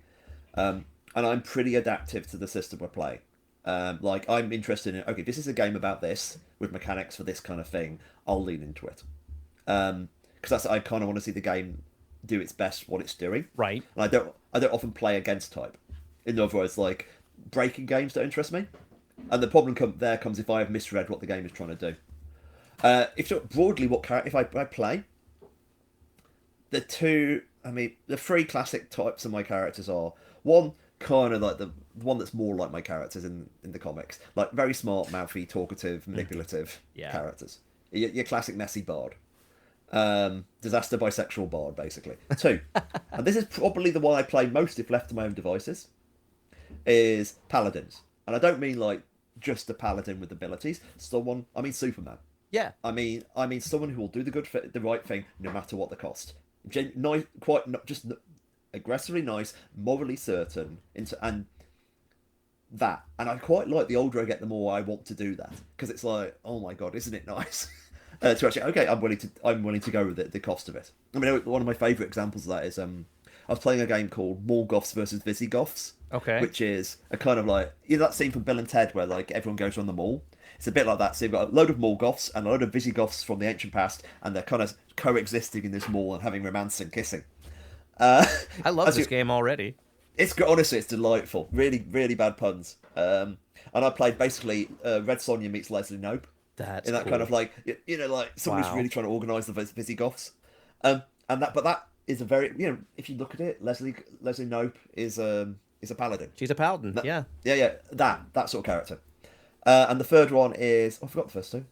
and I'm pretty adaptive to the system we're playing. Like I'm interested in, okay, this is a game about this with mechanics for this kind of thing. I'll lean into it, because I kind of want to see the game do its best what it's doing. Right. And I don't often play against type. In other words, like breaking games don't interest me. And the problem comes if I have misread what the game is trying to do. If broadly, if I play, the three classic types of my characters are one kind of like the one that's more like my characters in the comics, like very smart, mouthy, talkative, manipulative characters. Your classic messy bard, disaster bisexual bard, basically. Two, and this is probably the one I play most if left to my own devices, is paladins. And I don't mean like just a paladin with abilities. I mean Superman. Yeah. I mean someone who will do the right thing no matter what the cost. Aggressively nice, morally certain, and I quite like the older I get, the more I want to do that, because it's like, oh my god, isn't it nice? To actually, okay, I'm willing to go with the cost of it. I mean, one of my favourite examples of that is I was playing a game called Morgoths versus Visigoths. Okay. Which is a kind of like, that scene from Bill and Ted where like everyone goes around the mall. It's a bit like that. So you've got a load of Morgoths and a load of Visigoths from the ancient past, and they're kind of coexisting in this mall and having romance and kissing. I love this game already. Honestly, it's delightful. Really, really bad puns. And I played basically Red Sonja meets Leslie Knope. That's in that cool. kind of like, like someone who's really trying to organise the Visigoths. But that is a very, if you look at it, Leslie Knope is a paladin. She's a paladin. Yeah. That sort of character. And the third one is, I forgot the first two.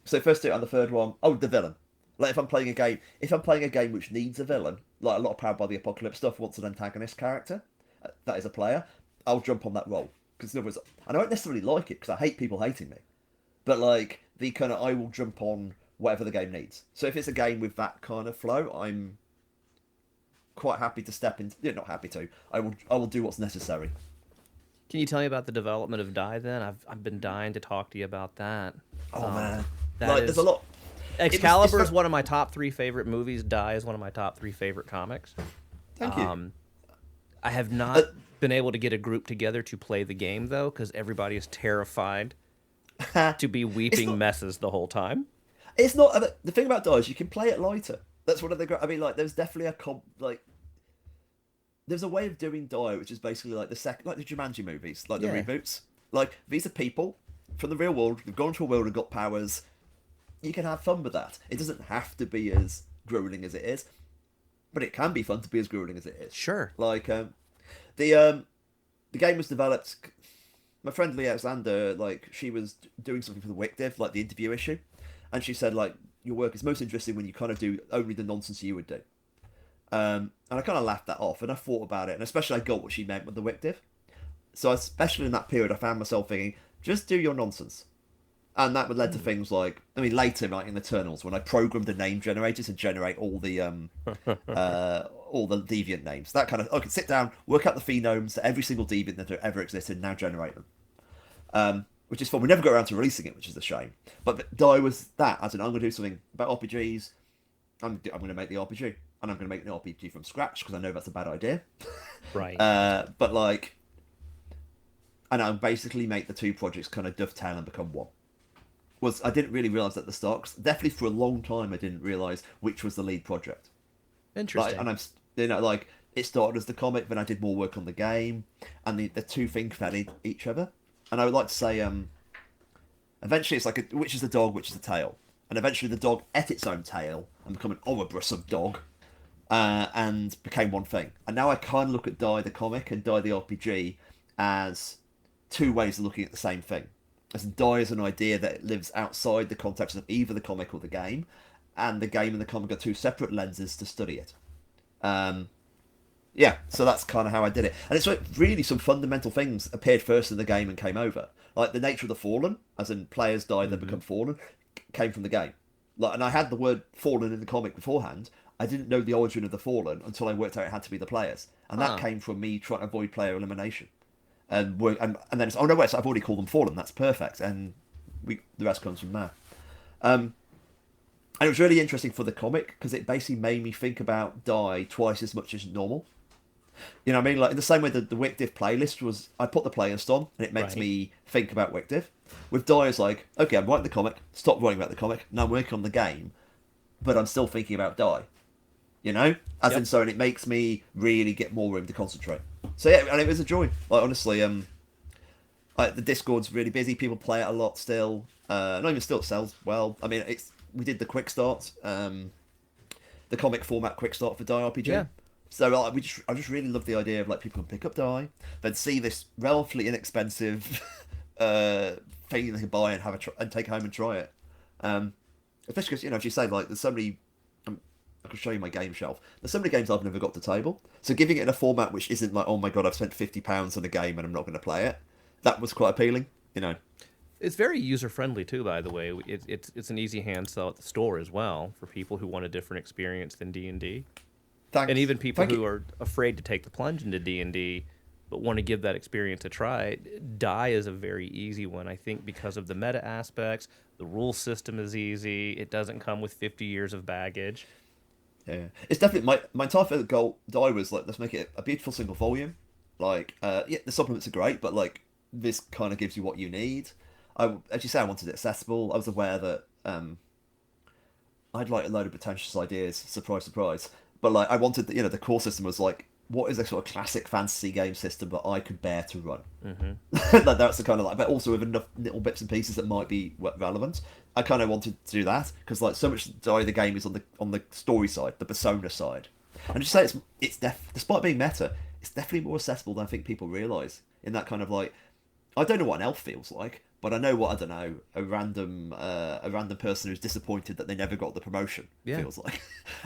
So first two and the third one, the villain. Like if I'm playing a game which needs a villain, like a lot of Powered by the Apocalypse stuff wants an antagonist character, that is a player, I'll jump on that role. Because in other words, and I don't necessarily like it because I hate people hating me, but like the kind of I will jump on whatever the game needs. So if it's a game with that kind of flow, I'm quite happy to step in. Not happy to. I will do what's necessary. Can you tell me about the development of Die then? I've been dying to talk to you about that. Man, there's a lot. Excalibur is one of my top 3 favorite movies. Die is one of my top 3 favorite comics. Thank you. I have not been able to get a group together to play the game, though, because everybody is terrified to be weeping messes the whole time. It's not... the thing about Die is you can play it lighter. That's one of the... I mean, like, there's definitely there's a way of doing Die, which is basically like the Jumanji movies, like the reboots. Like, these are people from the real world, they've gone to a world and got powers. You can have fun with that. It doesn't have to be as grueling as it is, but it can be fun to be as grueling as it is. Sure. Like, the game was developed... My friend Lee Alexander, like, she was doing something for the Wick Div, like the interview issue, and she said, like, your work is most interesting when you kind of do only the nonsense you would do. And I kind of laughed that off, and I thought about it, and especially I got what she meant with the Wick Div. So especially in that period, I found myself thinking, just do your nonsense. And that would lead to things like, I mean, later, like in Eternals, when I programmed a name generator to generate all the deviant names. That kind of, okay, sit down, work out the phenomes to every single deviant that ever existed, now generate them. Which is fun. We never got around to releasing it, which is a shame. But Die was that, as in, I'm going to do something about RPGs. I'm going to make the RPG, and I'm going to make the RPG from scratch, because I know that's a bad idea. Right. But like, and I'll basically make the 2 projects kind of dovetail and become one. I didn't really realise at the start, 'cause definitely for a long time I didn't realise which was the lead project. Interesting. Like, and I'm, it started as the comic, then I did more work on the game, and the 2 things fed each other. And I would like to say, eventually it's like, which is the dog, which is the tail. And eventually the dog ate its own tail and become an Ouroboros of dog, and became one thing. And now I kind of look at Die the comic and Die the RPG as 2 ways of looking at the same thing. As in, Die is an idea that lives outside the context of either the comic or the game, and the game and the comic are 2 separate lenses to study it. Yeah, so that's kind of how I did it. And it's like really some fundamental things appeared first in the game and came over. Like the nature of the Fallen, as in players die, then become Fallen, came from the game. Like, and I had the word Fallen in the comic beforehand. I didn't know the origin of the Fallen until I worked out it had to be the players. And that came from me trying to avoid player elimination. And then it's, oh no, wait, so I've already called them Fallen, that's perfect. And the rest comes from there. And it was really interesting for the comic, because it basically made me think about Die twice as much as normal. You know what I mean? Like, in the same way that the Wick Div playlist was, I put the playlist on, and it makes me think about Wick Div. With Die, it's like, okay, I'm writing the comic, stop writing about the comic, now I'm working on the game, but I'm still thinking about Die. You know? As in, so, and it makes me really get more room to concentrate. So yeah, and it was a joy. Like, honestly, like, the Discord's really busy, people play it a lot still. Not even still, it sells well. I mean, we did the quick start, the comic format quick start for Die RPG. Yeah. So I just really love the idea of, like, people can pick up Die, then see this relatively inexpensive thing they can buy and and take home and try it. Especially because, you know, as you say, like, there's so many. I can show you my game shelf. There's so many games I've never got to table. So giving it in a format which isn't like, oh my god, I've spent £50 on a game and I'm not going to play it. That was quite appealing, you know. It's very user friendly too, by the way. It's an easy hand sell at the store as well for people who want a different experience than D&D. Thanks. And even people who are afraid to take the plunge into D&D but want to give that experience a try. Die is a very easy one, I think, because of the meta aspects. The rule system is easy. It doesn't come with 50 years of baggage. Yeah, it's definitely my entire favourite goal. Die was like, let's make it a beautiful single volume. Like, yeah, the supplements are great, but like, this kind of gives you what you need. As you say, I wanted it accessible. I was aware that I'd like a load of pretentious ideas. Surprise, surprise. But like, I wanted the, you know, the core system was like, what is a sort of classic fantasy game system that I could bear to run? Mm-hmm. Like, that's the kind of like, but also with enough little bits and pieces that might be relevant. I kind of wanted to do that because like so much Die the game is on the story side, the persona side, and just say it's despite being meta, it's definitely more accessible than I think people realise. In that kind of like, I don't know what an elf feels like, but I know what, I don't know, a random person who's disappointed that they never got the promotion feels like.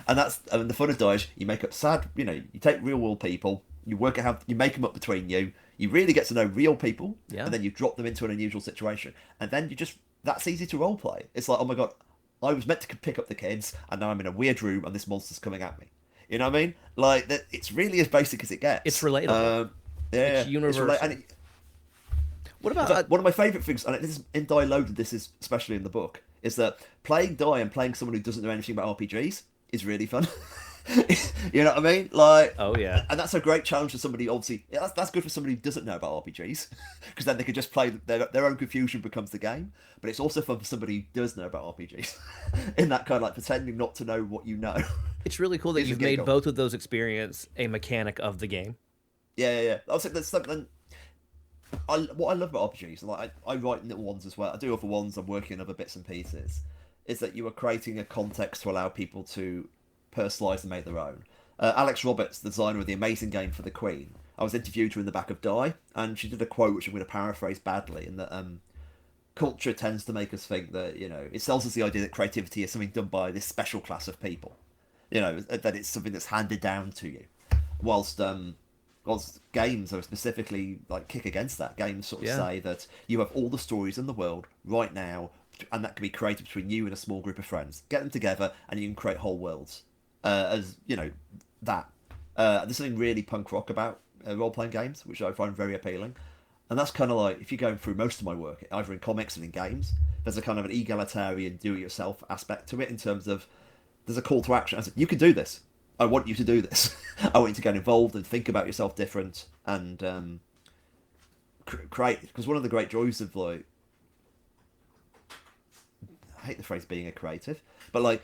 And that's, I mean, the fun of Die is you make up sad, you know, you take real world people, you work out how, you make them up between you really get to know real people, and then you drop them into an unusual situation, and then you just, that's easy to roleplay. It's like, oh my god, I was meant to pick up the kids, and now I'm in a weird room, and this monster's coming at me. You know what I mean? Like, it's really as basic as it gets. It's relatable. Yeah, it's universal. What about one of my favourite things, and this is in Die Loaded, this is especially in the book, is that playing Die and playing someone who doesn't know anything about RPGs is really fun. You know what I mean? Like, Oh yeah. and that's a great challenge for somebody. Obviously, yeah, that's good for somebody who doesn't know about RPGs, because then they can just play their own confusion becomes the game. But it's also fun for somebody who does know about RPGs, in that kind of like pretending not to know what you know. It's really cool that Is a you've made giggle. both of those experience a mechanic of the game. Yeah. I was like, there's something. What I love about RPGs, like I write little ones as well. I do other ones. I'm working on other bits and pieces. Is that you are creating a context to allow people to personalize and make their own. Alex Roberts, the designer of the amazing game for the Queen, I was interviewed her in the back of Die, and she did a quote which I'm going to paraphrase badly, in that culture tends to make us think that, you know, it sells us the idea that creativity is something done by this special class of people, you know, that it's something that's handed down to you, whilst games are specifically like kick against that. Games sort of say that you have all the stories in the world right now, and that can be created between you and a small group of friends. Get them together, and you can create whole worlds. As you know, that there's something really punk rock about role-playing games, which I find very appealing. And that's kind of like, if you're going through most of my work, either in comics and in games, there's a kind of an egalitarian do-it-yourself aspect to it, in terms of there's a call to action. I said, you can do this. I want you to do this. I want you to get involved and think about yourself different, and create. Because one of the great joys of, like, I hate the phrase being a creative, but like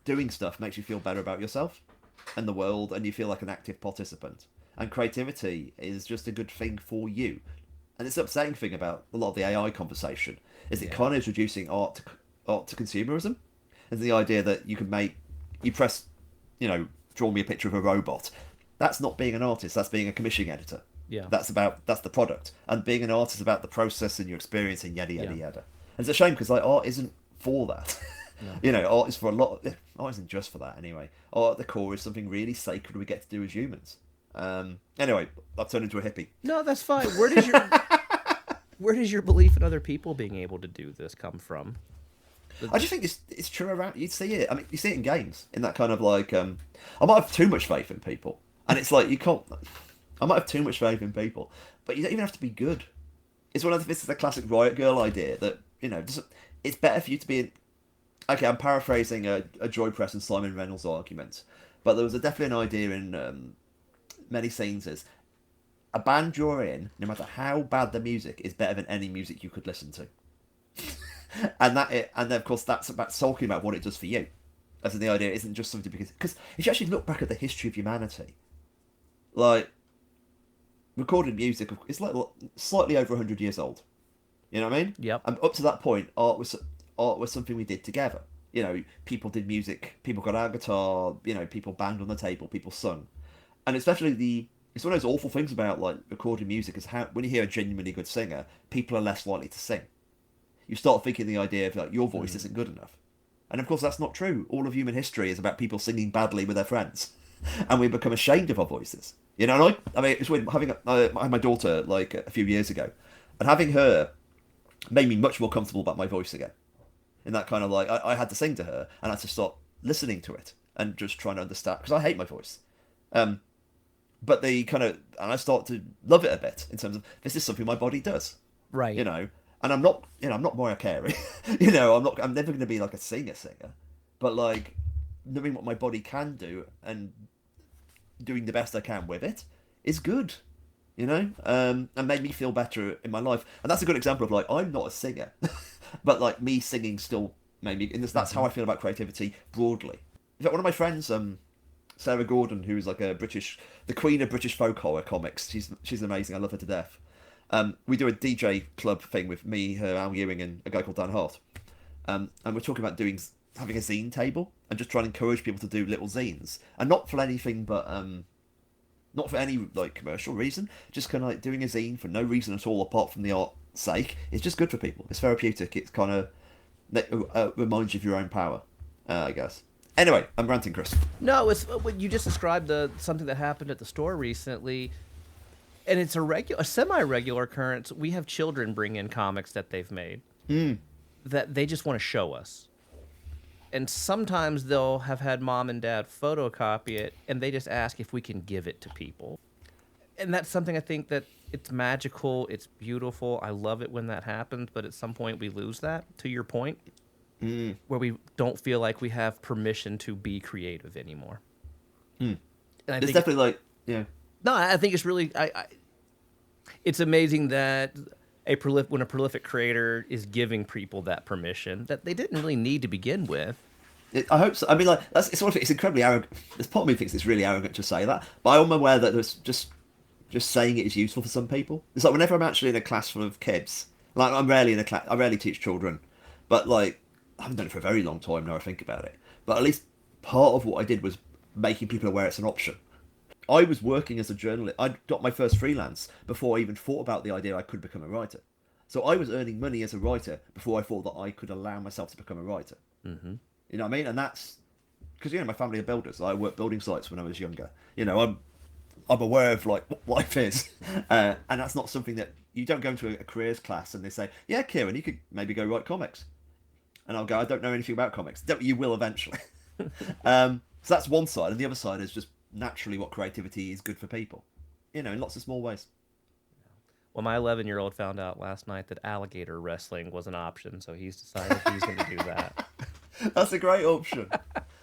doing stuff makes you feel better about yourself and the world, and you feel like an active participant. And creativity is just a good thing for you. And it's the upsetting thing about a lot of the AI conversation is it kind of is reducing art to consumerism, and the idea that you press, you know, draw me a picture of a robot. That's not being an artist. That's being a commissioning editor. Yeah. That's the product. And being an artist is about the process and your experience and yada yada yada. And it's a shame, because like art isn't for that. No. You know, art is for a lot. Art isn't just for that anyway. Art at the core is something really sacred we get to do as humans. Anyway, I've turned into a hippie. No, that's fine. Where does your belief in other people being able to do this come from? I just think it's true around. You see it. I mean, you see it in games. In that kind of like, I might have too much faith in people, and it's like you can't. I might have too much faith in people, but you don't even have to be good. It's this is the classic Riot Girl idea that, you know, it's better for you to be. Okay, I'm paraphrasing a Joy Press and Simon Reynolds argument, but there was definitely an idea in many scenes is a band you're in, no matter how bad the music, is better than any music you could listen to. And then of course that's about talking about what it does for you. As in, the idea isn't just something because if you actually look back at the history of humanity, like recorded music, it's like slightly over 100 years old. You know what I mean? Yep. And up to that point, art was something we did together. You know, people did music, people got our guitar, you know, people banged on the table, people sung. And especially it's one of those awful things about like recording music is how when you hear a genuinely good singer, people are less likely to sing. You start thinking the idea of like your voice isn't good enough. And of course that's not true. All of human history is about people singing badly with their friends. And we become ashamed of our voices. You know, and I mean, it's weird. I had my daughter like a few years ago, and having her made me much more comfortable about my voice again. In that kind of like, I had to sing to her, and I had to start listening to it and just trying to understand, because I hate my voice. But and I start to love it a bit in terms of this is something my body does, right? You know, and I'm not Mariah Carey, you know, I'm never going to be like a singer, but like knowing what my body can do and doing the best I can with it is good, you know, and made me feel better in my life. And that's a good example of like, I'm not a singer, but like me singing still made me, and that's how I feel about creativity broadly. In fact, one of my friends, Sarah Gordon, who's like the queen of British folk horror comics, she's amazing, I love her to death. We do a DJ club thing with me, her, Al Ewing, and a guy called Dan Hart. And we're talking about having a zine table and just trying to encourage people to do little zines, and not for anything but not for any like commercial reason, just kind of like doing a zine for no reason at all apart from the art's sake. It's just good for people. It's therapeutic. It's kind of reminds you of your own power, I guess. Anyway, I'm ranting, Chris. No, it's what you just described, something that happened at the store recently, and it's a semi-regular occurrence. We have children bring in comics that they've made that they just want to show us. And sometimes they'll have had mom and dad photocopy it, and they just ask if we can give it to people. And that's something I think that it's magical, it's beautiful. I love it when that happens, but at some point we lose that, to your point. where we don't feel like we have permission to be creative anymore. And I It's think definitely like, yeah. no, I think it's really it's amazing that when a prolific creator is giving people that permission that they didn't really need to begin with. I hope so. I mean, like, it's incredibly arrogant. There's part of me thinks it's really arrogant to say that, but I'm aware that there's just saying it is useful for some people. It's like whenever I'm actually in a class full of kids, like I'm rarely in a class. I rarely teach children, but like I haven't done it for a very long time now. I think about it, but at least part of what I did was making people aware it's an option. I was working as a journalist. I got my first freelance before I even thought about the idea I could become a writer. So I was earning money as a writer before I thought that I could allow myself to become a writer. Mm-hmm. You know what I mean? And that's because my family are builders. I worked building sites when I was younger. I'm aware of like what life is, and that's not something that you don't go into a careers class and they say, "Yeah, Kieron, you could maybe go write comics," and I'll go, "I don't know anything about comics." You will eventually. So that's one side, and the other side is just naturally what creativity is good for people, in lots of small ways. Well, my 11-year-old found out last night that alligator wrestling was an option, so he's decided he's going to do that. That's a great option.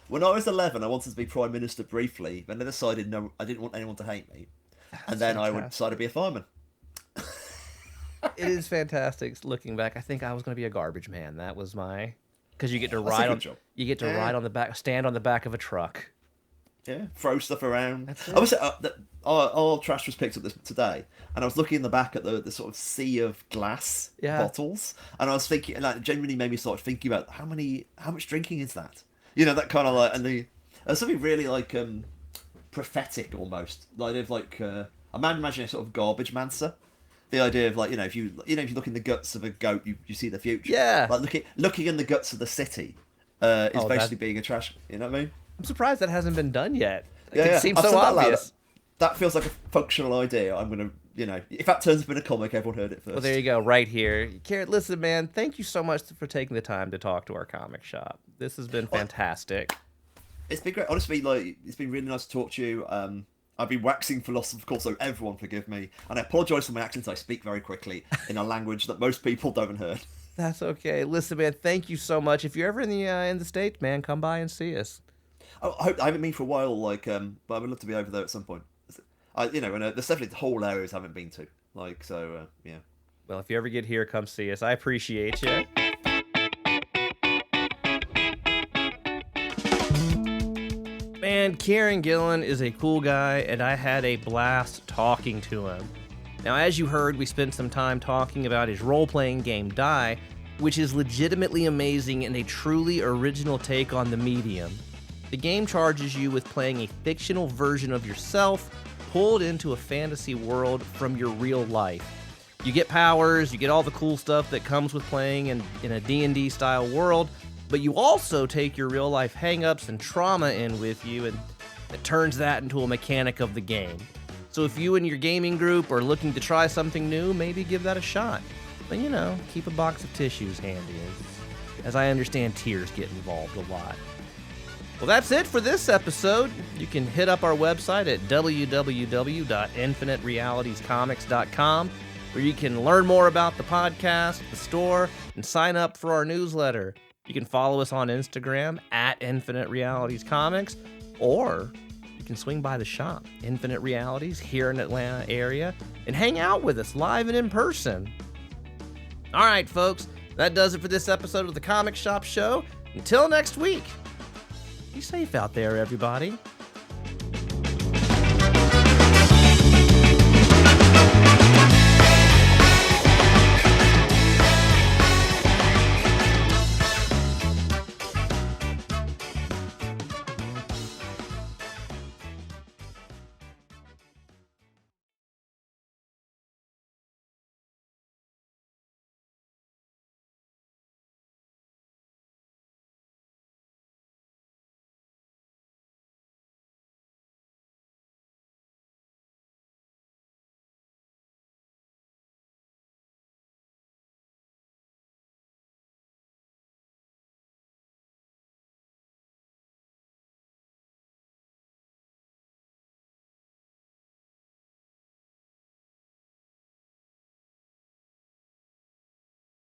When I was 11, I wanted to be Prime Minister briefly, but then I decided no, I didn't want anyone to hate me. And then I would decide to be a fireman. It is fantastic looking back. I think I was going to be a garbage man. That was because you get to ride on ride on the back, stand on the back of a truck. Yeah, throw stuff around. I was our trash was picked up today, and I was looking in the back at the sort of sea of glass bottles, and I was thinking, and that genuinely made me start thinking about how much drinking is that? That kind of like, and there's something really like prophetic almost, like of like I'm imagining a sort of garbage mancer. The idea of like if you look in the guts of a goat, you see the future. Yeah, like looking in the guts of the city is basically being a trash. You know what I mean? I'm surprised that hasn't been done yet. It seems so obvious. That feels like a functional idea. I'm gonna, if that turns up in a comic, everyone heard it first. Well, there you go, right here. Kieron, listen, man, thank you so much for taking the time to talk to our comic shop. This has been fantastic. It's been great. Honestly, like, it's been really nice to talk to you. I've been waxing philosophical, so everyone forgive me. And I apologise for my accent. I speak very quickly in a language that most people don't heard. That's okay. Listen, man, thank you so much. If you're ever in the States, man, come by and see us. I haven't been for a while, but I would love to be over there at some point. And there's definitely whole areas I haven't been to, yeah. Well, if you ever get here, come see us. I appreciate you. Man, Kieron Gillen is a cool guy, and I had a blast talking to him. Now, as you heard, we spent some time talking about his role-playing game, Die, which is legitimately amazing and a truly original take on the medium. The game charges you with playing a fictional version of yourself pulled into a fantasy world from your real life. You get powers, you get all the cool stuff that comes with playing in a D&D style world, but you also take your real life hangups and trauma in with you, and it turns that into a mechanic of the game. So if you and your gaming group are looking to try something new, maybe give that a shot. But keep a box of tissues handy, as I understand tears get involved a lot. Well, that's it for this episode. You can hit up our website at www.infiniterealitiescomics.com, where you can learn more about the podcast, the store, and sign up for our newsletter. You can follow us on Instagram at Infinite Realities Comics, or you can swing by the shop, Infinite Realities, here in the Atlanta area, and hang out with us live and in person. All right, folks, that does it for this episode of the Comic Shop Show. Until next week. Be safe out there, everybody.